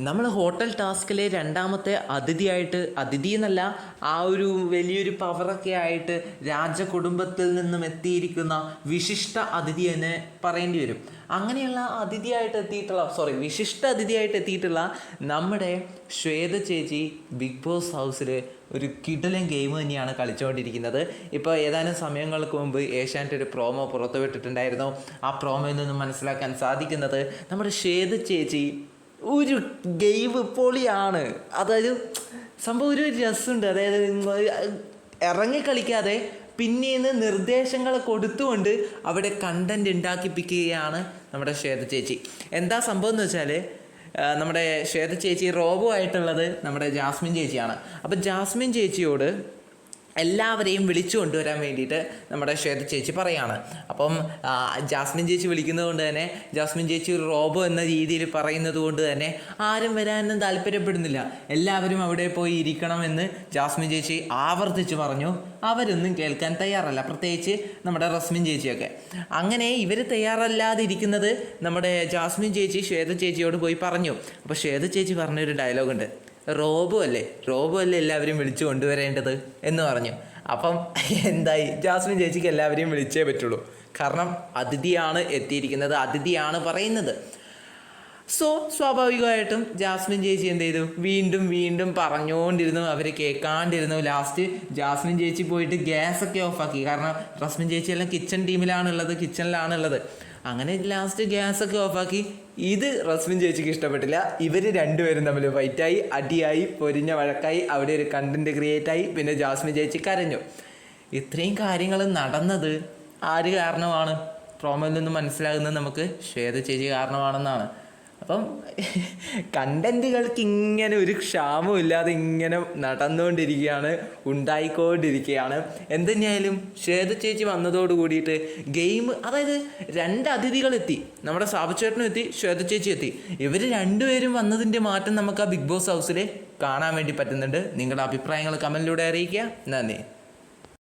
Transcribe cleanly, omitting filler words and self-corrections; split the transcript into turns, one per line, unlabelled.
നമ്മൾ ഹോട്ടൽ ടാസ്കിലെ രണ്ടാമത്തെ അതിഥി എന്നല്ല, ആ ഒരു വലിയൊരു പവറൊക്കെ ആയിട്ട് രാജകുടുംബത്തിൽ നിന്നും എത്തിയിരിക്കുന്ന വിശിഷ്ട അതിഥി എന്ന് പറയേണ്ടി വരും. അങ്ങനെയുള്ള വിശിഷ്ട അതിഥിയായിട്ട് എത്തിയിട്ടുള്ള നമ്മുടെ ശ്വേത ചേച്ചി ബിഗ് ബോസ് ഹൗസിൽ ഒരു കിടിലൻ ഗെയിം തന്നെയാണ് കളിച്ചുകൊണ്ടിരിക്കുന്നത്. ഇപ്പോൾ ഏതാനും സമയങ്ങൾക്ക് മുമ്പ് ഏഷ്യാനെറ്റ് ഒരു പ്രോമോ പുറത്തുവിട്ടിട്ടുണ്ടായിരുന്നു. ആ പ്രോമോയിൽ നിന്നും മനസ്സിലാക്കാൻ സാധിക്കുന്നത് നമ്മുടെ ശ്വേത ചേച്ചി ഒരു ഗെയിം പൊളിയാണ്. അതായത് സംഭവം ഒരു രസമുണ്ട്. അതായത് ഇറങ്ങിക്കളിക്കാതെ പിന്നീന്ന് നിർദ്ദേശങ്ങൾ കൊടുത്തുകൊണ്ട് അവിടെ കണ്ടൻറ് ഉണ്ടാക്കിപ്പിക്കുകയാണ് നമ്മുടെ ശ്വേത ചേച്ചി. എന്താ സംഭവം എന്ന് വെച്ചാൽ, നമ്മുടെ ശ്വേത ചേച്ചി റോബോ ആയിട്ടുള്ളത് നമ്മുടെ ജാസ്മിൻ ചേച്ചിയാണ്. അപ്പം ജാസ്മിൻ ചേച്ചിയോട് എല്ലാവരെയും വിളിച്ചു കൊണ്ടുവരാൻ വേണ്ടിയിട്ട് നമ്മുടെ ശ്വേത ചേച്ചി പറയാണ്. അപ്പം ജാസ്മിൻ ചേച്ചി വിളിക്കുന്നത് കൊണ്ട് തന്നെ, ജാസ്മിൻ ചേച്ചി ഒരു റോബോ എന്ന രീതിയിൽ പറയുന്നത് കൊണ്ട് തന്നെ ആരും വരാനൊന്നും താല്പര്യപ്പെടുന്നില്ല. എല്ലാവരും അവിടെ പോയി ഇരിക്കണമെന്ന് ജാസ്മിൻ ചേച്ചി ആവർത്തിച്ച് പറഞ്ഞു. അവരൊന്നും കേൾക്കാൻ തയ്യാറല്ല, പ്രത്യേകിച്ച് നമ്മുടെ റസ്മിൻ ചേച്ചിയൊക്കെ. അങ്ങനെ ഇവർ തയ്യാറല്ലാതിരിക്കുന്നത് നമ്മുടെ ജാസ്മിൻ ചേച്ചി ശ്വേത ചേച്ചിയോട് പോയി പറഞ്ഞു. അപ്പോൾ ശ്വേത ചേച്ചി പറഞ്ഞൊരു ഡയലോഗുണ്ട്, റോബോ അല്ലേ എല്ലാവരെയും വിളിച്ചു കൊണ്ടുവരേണ്ടത് എന്ന് പറഞ്ഞു. അപ്പം എന്തായി, ജാസ്മിൻ ചേച്ചിക്ക് എല്ലാവരെയും വിളിച്ചേ പറ്റുള്ളൂ. കാരണം അതിഥിയാണ് എത്തിയിരിക്കുന്നത്, അതിഥിയാണ് പറയുന്നത്. സോ സ്വാഭാവികമായിട്ടും ജാസ്മിൻ ചേച്ചി എന്ത് ചെയ്തു, വീണ്ടും പറഞ്ഞുകൊണ്ടിരുന്നു. അവർ കേൾക്കാണ്ടിരുന്നു. ലാസ്റ്റ് ജാസ്മിൻ ചേച്ചി പോയിട്ട് ഗ്യാസൊക്കെ ഓഫാക്കി. കാരണം റസ്മിൻ ചേച്ചി എല്ലാം കിച്ചണിലാണുള്ളത്. അങ്ങനെ ലാസ്റ്റ് ഗ്യാസൊക്കെ ഓഫാക്കി. ഇത് റസ്മിൻ ചേച്ചിക്ക് ഇഷ്ടപ്പെട്ടില്ല. ഇവർ രണ്ടുപേരും തമ്മിൽ ഫൈറ്റായി, അടിയായി, പൊരിഞ്ഞ വഴക്കായി, അവിടെ ഒരു കണ്ടന്റ് ക്രിയേറ്റായി. പിന്നെ ജാസ്മിൻ ചേച്ചി കരഞ്ഞു. ഇത്രയും കാര്യങ്ങൾ നടന്നത് ആര് കാരണമാണ്? പ്രോമോയിൽ നിന്ന് മനസ്സിലാകുന്നത് നമുക്ക് ശ്വേത ചേച്ചി കാരണമാണെന്നാണ്. അപ്പം കണ്ടന്റുകൾക്ക് ഇങ്ങനെ ഒരു ക്ഷാമവും ഇല്ലാതെ ഇങ്ങനെ ഉണ്ടായിക്കൊണ്ടിരിക്കുകയാണ്. എന്തുതന്നെയായാലും ശ്വേത ചേച്ചി വന്നതോട് കൂടിയിട്ട് ഗെയിം, അതായത് രണ്ട് അതിഥികളെത്തി, നമ്മുടെ സാബുച്ചേട്ടനും എത്തി, ശ്വേത ചേച്ചി എത്തി. ഇവർ രണ്ടുപേരും വന്നതിൻ്റെ മാറ്റം നമുക്ക് ആ ബിഗ് ബോസ് ഹൗസിൽ കാണാൻ വേണ്ടി പറ്റുന്നുണ്ട്. നിങ്ങളുടെ അഭിപ്രായങ്ങൾ കമൻറ്റിലൂടെ അറിയിക്കുക. നന്ദി.